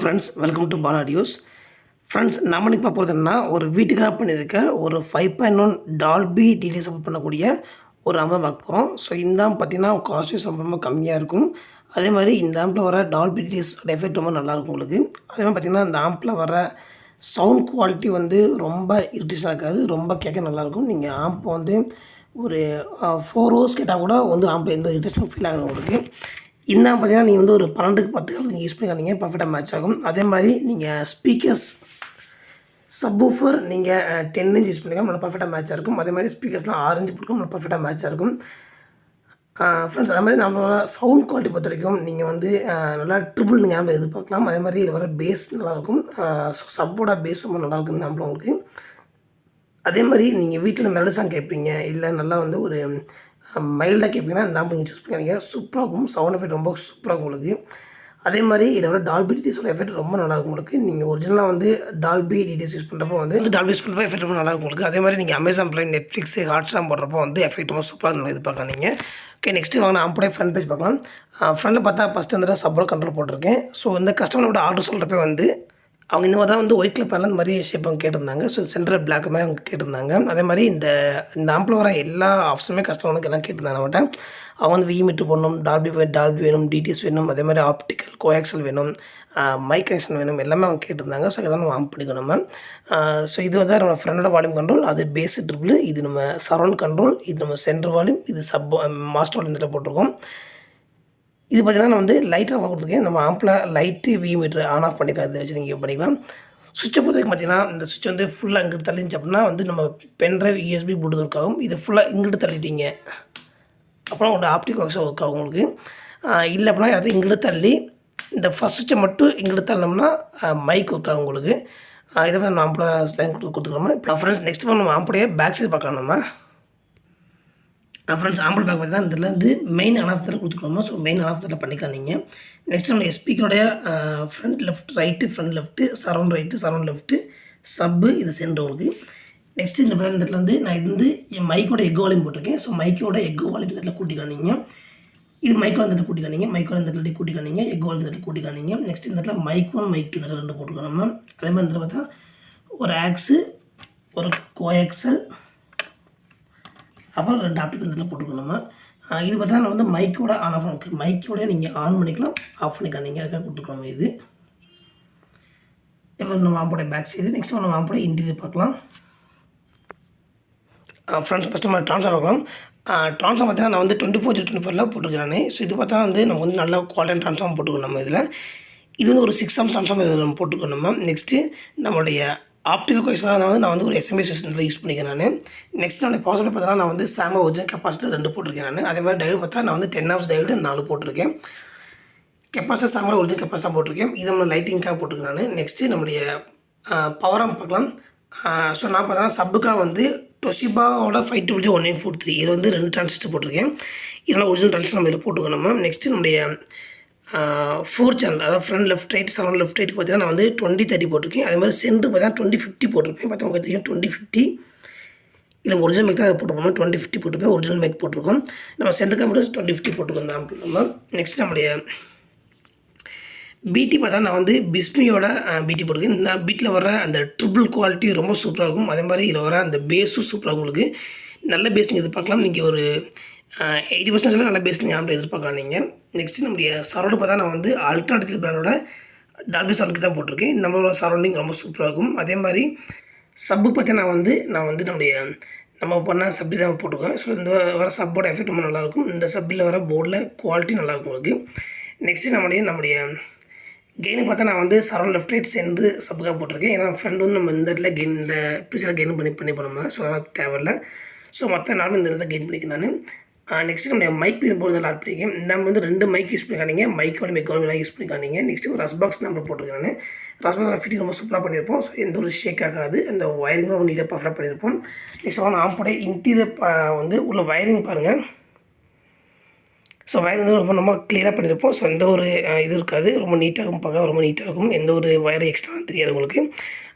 Friends, welcome to Bala audios. Friends, நம்ம இன்னைக்கு பார்க்க போகிறது என்னன்னா, ஒரு வீட்டுக்காக பண்ணியிருக்க ஒரு 5.1 டால்பி டிடி சப்போர்ட் பண்ணக்கூடிய ஒரு ஆம்ப் தான் பார்க்க போகிறோம். ஸோ இந்த ஆம்ப் பார்த்தீங்கன்னா காஸ்ட்யூஸ் ரொம்ப கம்மியாக இருக்கும். அதே மாதிரி இந்த ஆம்பில் வர டால்பி டிடிஎஸ் எஃபெக்ட் ரொம்ப நல்லாயிருக்கும் உங்களுக்கு. அதே மாதிரி பார்த்தீங்கன்னா இந்த ஆம்பில் வர சவுண்ட் குவாலிட்டி வந்து ரொம்ப இரிட்டேஷனாக இருக்காது, ரொம்ப கேட்க நல்லாயிருக்கும். நீங்கள் ஆம்ப் வந்து ஒரு 4 ஹவர்ஸ் கேட்டால் கூட வந்து ஆம்ப் எந்த இரிட்டேஷனும் ஃபீல் ஆகாது உங்களுக்கு. இந்த பார்த்தீங்கன்னா நீங்கள் வந்து ஒரு 12க்கு 10 நீங்கள் யூஸ் பண்ணிக்காதீங்க, பர்ஃபெக்டாக மேட்ச் ஆகும். அதே மாதிரி நீங்கள் ஸ்பீக்கர்ஸ் சப்வூஃபர் நீங்கள் 10 இன்ச் யூஸ் பண்ணிக்கலாம், நல்லா பர்ஃபெக்டாக மேட்சாக இருக்கும். அதே மாதிரி ஸ்பீக்கர்ஸ்லாம் 6 இன்ச் போட்டுக்கும், நல்லா பர்ஃபெக்டாக மேட்சாக இருக்கும். ஃப்ரெண்ட்ஸ், அதே மாதிரி நம்மளோட சவுண்ட் குவாலிட்டி பொறுத்த வரைக்கும் நீங்கள் வந்து நல்லா ட்ரிபிள் நீங்கள் ஆம்பில் எதிர்பார்க்கலாம். அதே மாதிரி இதில் வர பேஸ் நல்லாயிருக்கும். ஸோ சப்போட பேஸ் ரொம்ப நல்லாயிருக்கும் இந்த ஆம்பில் உங்களுக்கு. அதே மாதிரி நீங்கள் வீட்டில் மெலடி சாங் கேட்பீங்க, இல்லை நல்லா வந்து ஒரு மைல்டாக கேட்பீங்கன்னா இந்த ஆம்பு நீங்கள் சூஸ் பண்ணிக்காதீங்க, சூப்பராக இருக்கும். சவுண்ட் எஃபெக்ட் ரொம்ப சூப்பராக இருக்கும் உங்களுக்கு. அதே மாதிரி இதை விட டால்பி டிடிஎஸோட எஃபெக்ட் ரொம்ப நல்லாயிருக்கும் உங்களுக்கு. நீங்கள் ஒரிஜினலாக வந்து டால்பி டிடிஎஸ் யூஸ் பண்ணுறப்போ வந்து டால்பி யூஸ் பண்ணுறப்போ எஃபெக்ட் ரொம்ப நல்லாயிருக்கும் உங்களுக்கு. அதே மாதிரி நீங்கள் அமேசான் ப்ரைம், நெட்ஃப்ளிக்ஸ், ஹாட்ஸ்டார் போடுறப்போ வந்து எஃபெக்ட் ரொம்ப சூப்பராக நல்லா எதிர்பார்க்கலாம் நீங்கள். ஓகே, நெக்ஸ்ட்டு வாங்க ஆம்போடைய ஃப்ரண்ட் பேஜ் பார்க்கலாம். ஃப்ரண்ட்டில் பார்த்தா ஃபஸ்ட்டு வந்து சப்போர்ட் கண்ட்ரோல் போட்டிருக்கேன். ஸோ இந்த கஸ்டமரோட ஆர்டர் சொல்கிறப்ப வந்து அவங்க இந்த மாதிரி தான் வந்து ஒயிட் கலர் பேனல் இந்த மாதிரி ஷேப் அவங்க கேட்டிருந்தாங்க. ஸோ சென்ட்ரல் பிளாக் மாதிரி அவங்க கேட்டிருந்தாங்க. அதே மாதிரி இந்த ஆம்பில் வர எல்லா ஆப்ஷனுமே கஸ்டமருக்கு எல்லாம் கேட்டிருந்தாங்க நம்மகிட்ட. அவங்க வந்து விமீட்ரு போடணும், டால்பி வேணும், டிடிஎஸ் வேணும், அதே மாதிரி ஆப்டிக்கல் கோஆக்சல் வேணும், மைக் கனெக்ஷன் வேணும், எல்லாமே அவங்க கேட்டிருந்தாங்க. ஸோ இதெல்லாம் நம்ம ஆன் பண்ணிக்கணும் நம்ம. ஸோ இது வந்து நம்ம ஃப்ரண்டோட வால்யூம் கண்ட்ரோல், அது பேஸ் ட்ரிபிள், இது நம்ம சரௌண்ட் கண்ட்ரோல், இது நம்ம சென்ட்ரு வால்யூம், இது மாஸ்டர் வால்யூம் இதில் போட்டிருக்கோம். இது பார்த்தீங்கன்னா நான் வந்து லைட் ஆஃப் கொடுத்துருக்கேன். நம்ம ஆம்பில் லைட்டு விமீட்ரு ஆன் ஆஃப் பண்ணிக்கலாம், இதை வச்சு நீங்கள் பண்ணிக்கலாம். சுவிட்சை பொறுத்த வரைக்கும் பார்த்தீங்கன்னா இந்த சுவிட்ச் வந்து ஃபுல்லாக இங்கிட்டு தள்ளிச்சு அப்படின்னா வந்து நம்ம பென்ட்ரைவ் யூஎஸ்பி ப்ளூடூத் ஒர்க் ஆகும். இது ஃபுல்லாக இங்கிட்டு தள்ளிட்டீங்க அப்புறம் உங்களோட ஆப்டிக் ஒர்க்ஸ் ஒர்க் ஆகும் உங்களுக்கு. இல்லை அப்படின்னா அதை இங்கிட்டு தள்ளி இந்த ஃபஸ்ட் சுவிட்சை மட்டும் இங்கிட்டு தள்ளோம்னா மைக் ஒர்க் ஆகும் உங்களுக்கு. இதை வந்து நம்ம ஆம்பில் லைன் கொடுத்துக்கிறோமா. இப்போ ஃப்ரெண்ட்ஸ், நெக்ஸ்ட் நம்ம ஆம்புடைய பேக் சைடு பார்க்கலாம் நம்ம. ஃப்ரெண்ட்ஸ், ஆம்பிள் பேக் பார்த்தீங்கன்னா இதில் வந்து மெயின் ஆன் ஆஃப் தர கொடுத்துக்கலாமா. ஸோ மெயின் ஆன் ஆஃப் தர பண்ணிக்கலாம் நீங்கள். நெக்ஸ்ட் நம்ம ஸ்பீக்கருடைய front left right, front left, surround right, surround left, sub, இது சென்டர் உங்களுக்கு. நெக்ஸ்ட் இந்த இடத்துல வந்து நான் இது வந்து என் மைக்கோட எக் வால்யூம் போட்டிருக்கேன். ஸோ மைக்கோட எக் வால்யூம் இந்த இடத்துல கூட்டிக்கானீங்க. இது மைக்கோட இந்த இடத்துல கூட்டிக்கானீங்க, மைக்கோட இந்த இடத்துல கூட்டிக்கானீங்க, எக் வால்யூம் இந்த இடத்துல கூட்டிக்கானீங்க. நெக்ஸ்ட் இந்த இடத்துல மைக் 1 மைக் 2 இந்த 2 போட்டுருக்கோம் நம்ம. அதே மாதிரி இந்த பார்த்தா ஒரு ஆக்ஸு, ஒரு கோஆக்சல், அப்புறம் 2 ஆப்டிக்கல் இதில் போட்டுருக்கோம் நம்ம. இது பார்த்தா நான் வந்து மைக்கோட ஆன் ஆஃப் இருக்குது. மைக்கோட நீங்கள் ஆன் பண்ணிக்கலாம், ஆஃப் பண்ணிக்கலாம் நீங்கள், அதுக்காக கொடுத்துருக்கோம் இது. இப்போ நம்ம ஆம்போடைய பேக் சைடு. நெக்ஸ்ட் நம்ம ஆம்போடைய இன்டீரியர் பார்க்கலாம். ஃப்ரெண்ட்ஸ், ஃபஸ்ட்டு நம்ம ட்ரான்ஸ்ஃபார் பார்க்கலாம். ட்ரான்ஸ்ஃபார் பார்த்தீங்கன்னா நான் வந்து 24/24 போட்டிருக்கேன். ஸோ இது பார்த்தா வந்து நம்ம வந்து நல்ல குவாலிட்டியான ட்ரான்ஸ்ஃபார்ம் போட்டுருக்கோம் நம்ம இதில். இது வந்து ஒரு 6 ஆம்ஸ் ட்ரான்ஸ்ஃபார்ம் இதில் நம்ம போட்டுருக்கோம் நம்ம. நெக்ஸ்ட்டு நம்மளுடைய ஆப்டிக்கல் கோஎக்சலாக நான் வந்து ஒரு எஸ்எம்ஏ சிஸ்டத்தில் யூஸ் பண்ணிக்கிறேன் நான். நெக்ஸ்ட் நான் பாசிட்டிவ் பார்த்தீங்கன்னா நான் வந்து சாம ஒரிஜினல் கெப்பாசிட்டர் 2 போட்டிருக்கேன் நான். அதே மாதிரி டையோடு பார்த்தா நான் வந்து 10 ஆம்ஸ் டையோடு 4 போட்டிருக்கேன். கெப்பாசிட்டர் சாமோட ஒரிஜினல் கெப்பாசிட்டர் போட்டிருக்கேன். இது நம்ம லைட்டிங்காக போட்டிருக்கேன் நான். நெக்ஸ்ட்டு நம்மளுடைய பவர் ஆம்ப் பார்க்கலாம். ஸோ நான் பார்த்தீங்கன்னா சப்புக்காக வந்து டொஷிபாவோட 500J1943 இது வந்து 2 டிரான்சிஸ்டர் போட்டிருக்கேன். இதெல்லாம் ஒரிஜினல் டிரான்சிஸ்டர் நம்ம இதில் போட்டுக்கணும் நம்ம. நெக்ஸ்ட்டு நம்முடைய 4 சேனல், அதாவது front left right, surround left right பார்த்தீங்கன்னா நான் வந்து 2030 போட்டிருக்கேன். அதே மாதிரி சென்ட்ரு பார்த்தீங்கன்னா 2050 போட்டிருப்பேன். பார்த்தா தெரியும் 2050. இதில் ஒரிஜினல் மேக் தான் அதை போட்டுருப்போம். 2050 போட்டுருப்பேன், ஒரிஜினல் மேக் போட்டிருக்கோம். நம்ம சென்டருக்கு மட்டும் 2050 போட்டிருக்கோம் தான் நம்ம. நெக்ஸ்ட் நம்முடைய பிடி பார்த்தா நான் வந்து பிஸ்மியோட பிடி போட்டிருக்கேன். இந்த பீட்டில் வர அந்த ட்ரிபிள் குவாலிட்டி ரொம்ப சூப்பராக இருக்கும். அதே மாதிரி இதில் வர அந்த பேஸும் சூப்பராக உங்களுக்கு. நல்ல பேஸ் நீங்கள் எதிர்பார்க்கலாம். நீங்கள் ஒரு 80% நல்ல பேஸ் நீங்கள் ஆம்பில் எதிர்பார்க்கலாம் நீங்கள். நெக்ஸ்ட்டு நம்முடைய சரௌண்டு பார்த்தா நான் வந்து அல்ட்ரா டிஜிட்டல் பிராண்டோட டால்பி சரௌண்டுக்கு தான் போட்டிருக்கேன். நம்மளோட சரௌண்டிங் ரொம்ப சூப்பராக இருக்கும். அதே மாதிரி சப்பு பார்த்தா நான் வந்து நம்ம பண்ண சப்பி தான் போட்டிருக்கேன். ஸோ இந்த வர சப்போட எஃபெக்ட் ரொம்ப நல்லாயிருக்கும். இந்த சப்பில் வர போர்டில் குவாலிட்டி நல்லாயிருக்கும் உங்களுக்கு. நெக்ஸ்ட்டு நம்முடைய கெயினு பார்த்தா நான் வந்து சரௌண்ட் லெஃப்ட் ரைட் சென்ட்ரு சப்புக்காக போட்டிருக்கேன். ஏன்னா ஃப்ரெண்ட் வந்து நம்ம இந்த இடத்துல கெயின், இந்த பிக்சரில் கெயின் பண்ணி போனோம். ஸோ அதனால் தேவையில்லை. ஸோ மற்ற நானும் இந்த இடத்துல கெயின் பண்ணிக்கிறேன் நான். நெக்ஸ்ட்டு நம்ம மைக் போர்டு ஆட் பண்ணியிருக்கேன். நம்ம வந்து 2 மைக் யூஸ் பண்ணிக்கானீங்க, மைக்கோட மெக்கோலாம் யூஸ் பண்ணிக்கானீங்க. நெக்ஸ்ட்டு ஒரு ரஸ் பாக்ஸ் நம்ம போட்டிருக்கேன் நான். ரஸ் பாக்ஸ் ஃபிட்டிங் ரொம்ப சூப்பராக பண்ணியிருப்போம். ஸோ எந்த ஒரு ஷேக் ஆகாது, அந்த ஒயரிங்கும் ரொம்ப நீட்டாக பர்ஃபெக்டாக பண்ணியிருப்போம். நெக்ஸ்ட் நான் ஆம்போட இன்டீரியர் வந்து உள்ள ஒயரிங் பாருங்கள். ஸோ வயர் வந்து ரொம்ப க்ளியராக பண்ணியிருப்போம். ஸோ எந்த ஒரு இது இருக்காது, ரொம்ப நீட்டாகவும் பார்க்க ரொம்ப நீட்டாக இருக்கும். எந்த ஒரு வயர் எக்ஸ்ட்ரா தெரியாது உங்களுக்கு.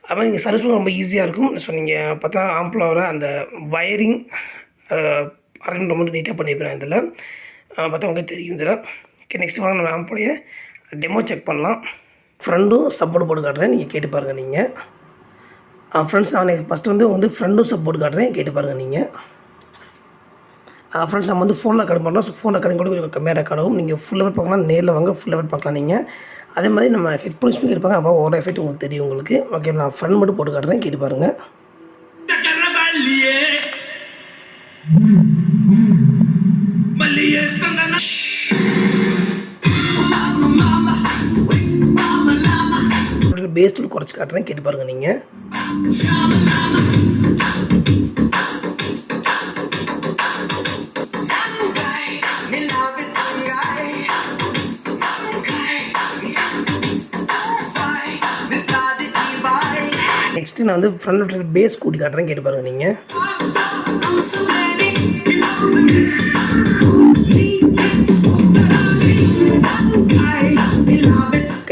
அதுமாதிரி நீங்கள் சர்வீஸ் பண்ண ரொம்ப ஈஸியாக இருக்கும். ஸோ நீங்கள் பார்த்தா ஆம்பில் வர அந்த வயரிங் அரேஞ்ச் ரொம்ப நீட்டாக பண்ணியிருப்பேன் இதில். பார்த்தா உங்களுக்கு தெரியும் இதில். ஓகே, நெக்ஸ்ட் வாங்க நம்ம ஆம்போடைய டெமோ செக் பண்ணலாம். ஃப்ரண்டும் சப்போர்ட் போட்டு காட்டுறேன், நீங்கள் கேட்டு பாருங்கள் நீங்கள். ஃப்ரெண்ட்ஸ் நான் ஃபஸ்ட்டு வந்து ஃப்ரண்டும் சப்போர்ட் காட்டுறேன், கேட்டு பாருங்கள் நீங்கள். ஃப்ரெண்ட்ஸ் நம்ம வந்து ஃபோனில் ரெக்கார்ட் பண்ணுறோம். ஸோ ஃபோனில் ரெக்கார்டிங் கூட கொஞ்சம் கம்மியாக ரெக்கார்ட் ஆகும். நீங்கள் ஃபுல் எஃபெக்ட் பார்க்கலாம், நேரில் வாங்க ஃபுல் எஃபெக்ட் பார்க்கலாம் நீங்கள். அதே மாதிரி நம்ம ஹெட்ஃபோன் ஸ்பீக்கர் இருப்பாங்க, அப்போ ஒரு எஃபெக்ட் உங்களுக்கு தெரியும் உங்களுக்கு. ஓகே, நான் ஃப்ரண்ட் மட்டும் போட்டு காட்டுறேன், கேட்டு பாருங்கள். பேஸ் டூல் குறைச்சி காட்டுறேன், கேட்டு பாருங்கள் நீங்கள். நெக்ஸ்ட்டு நான் வந்து ஃப்ரண்ட் பேஸ் கூட்டி காட்டுறேன், கேட்டு பாருங்கள் நீங்கள்.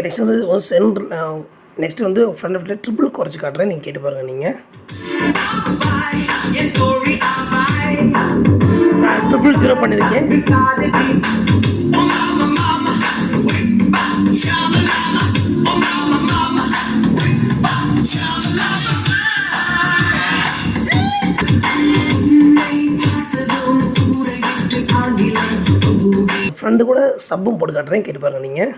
நெக்ஸ்ட் வந்து நெக்ஸ்ட் வந்து ஃப்ரண்ட் ட்ரிபிள் குறைச்சி காட்டுறேன், நீங்கள் கேட்டு பாருங்கள் நீங்கள். நான் ட்ரிபிள் 0 பண்ணியிருக்கேன். ஃப்ரெண்டு கூட சப்பும் போட்டு காட்டுறேன், கேட்டு பாருங்கள் நீங்கள்.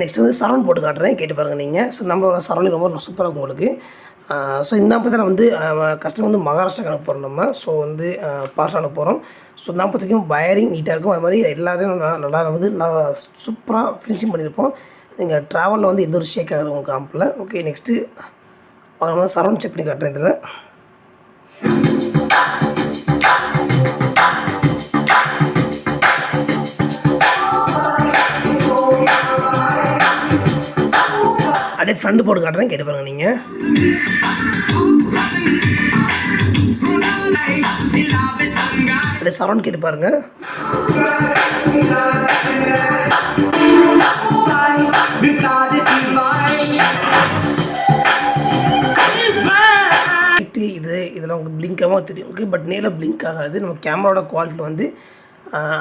நெக்ஸ்ட் வந்து சரௌண்ட் போட்டு காட்டுறேன், கேட்டு பாருங்கள் நீங்கள். ஸோ நம்மளோட சரௌண்டிங் ரொம்ப சூப்பராக இருக்கும் உங்களுக்கு. ஸோ இந்த பற்றி வந்து கஸ்டமர் வந்து மகாராஷ்டிராக்கு அனுப்ப போகிறோம் நம்ம. ஸோ வந்து பார்சல் அனுப்ப போகிறோம். ஸோ நான் பார்த்திக்கும் வயரிங் நீட்டாக இருக்கும். அது மாதிரி எல்லாத்தையும் நல்லா வந்து நல்லா சூப்பராக ஃபினிஷிங் பண்ணியிருப்போம். நீங்கள் ட்ராவலில் வந்து எந்த ஒரு ஷேக் ஆகாது உங்களுக்கு ஆம்பில். ஓகே, நெக்ஸ்ட்டு நம்ம சரௌண்ட் செக் பண்ணி காட்டுறேன் இதில். அப்படியே ஃப்ரண்ட் போட்டு காட்டுறேன், கேட்டு பாருங்கள் நீங்கள். அப்படியே சரௌண்ட் கேட்டு பாருங்கள். இதெல்லாம் உங்களுக்கு பிளிங்காக தெரியும். ஓகே, பட் நேரில் பிளிங்க் ஆகாது. நம்ம கேமராவோட குவாலிட்டி வந்து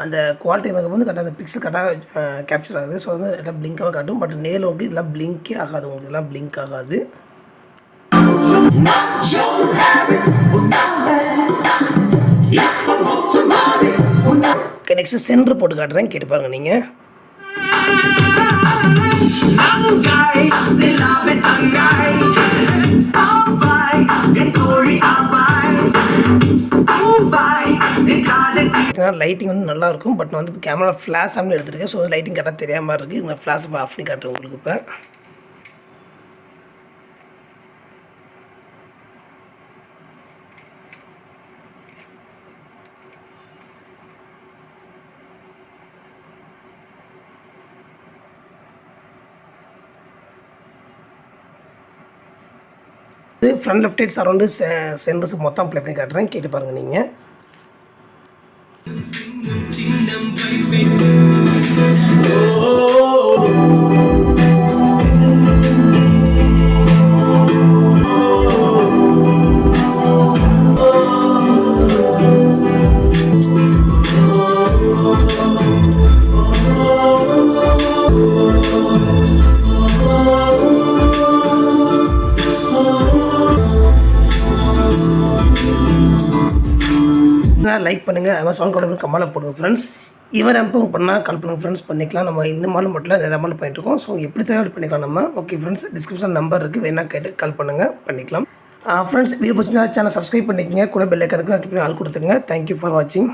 அந்த குவாலிட்டி எனக்கு வந்து கரெக்டாக அந்த பிக்சல் கரெக்டாக கேப்சர் ஆகுது. ஸோ வந்து எல்லாம் பிளிங்காக காட்டும். பட் நேரில் வந்து இதெல்லாம் பிளிங்கே ஆகாது, உங்களுக்கு இதெல்லாம் பிளிங்க் ஆகாது. ஓகே, நெக்ஸ்ட்டு சென்டர் போட்டு காட்டுறேன், கேட்டு பாருங்கள் நீங்கள். லைட்டிங் வந்து நல்லாயிருக்கும். பட் நான் வந்து கேமரா ஃப்ளாஷ் ஆஃப்னு எடுத்துருக்கேன். ஸோ லைட்டிங் கரெக்டாக தெரியாமல் இருக்குது. நான் ஃப்ளாஷ் ஆஃப் பண்ணி காட்டுறேன் உங்களுக்கு. இப்போ இது front left side surround centers மொத்தம் ப்ளே பண்ணி காட்டுறேன், கேட்டு பாருங்கள் நீங்கள். லைக் பண்ணுங்கள், அது மாதிரி சவுண்ட் கூட கமெண்ட்டில் போடுங்க ஃப்ரெண்ட்ஸ். இவர் ஆம்பும் பண்ணால் கால் பண்ணுங்கள் ஃப்ரெண்ட்ஸ், பண்ணிக்கலாம். நம்ம இந்த மாடல் மட்டும் இல்லை, நிறைய மாடல் பண்ணிட்டுருக்கோம். ஸோ எப்படி தேவை பண்ணிக்கலாம் நம்ம. ஓகே ஃப்ரெண்ட்ஸ், டிஸ்கிரிப்ஷன் நம்பர் இருக்குது, வேணால் கேட்டு கால் பண்ணுங்கள், பண்ணிக்கலாம். ஃப்ரெண்ட்ஸ் வீடியோ பிடிச்சிருந்தா சேனல் சப்ஸ்கிரைப் பண்ணிக்கங்க, கூட பெல் ஐக்கானுக்கு ஆல் கொடுத்துருங்க. தேங்க்யூ ஃபார் வாட்சிங்.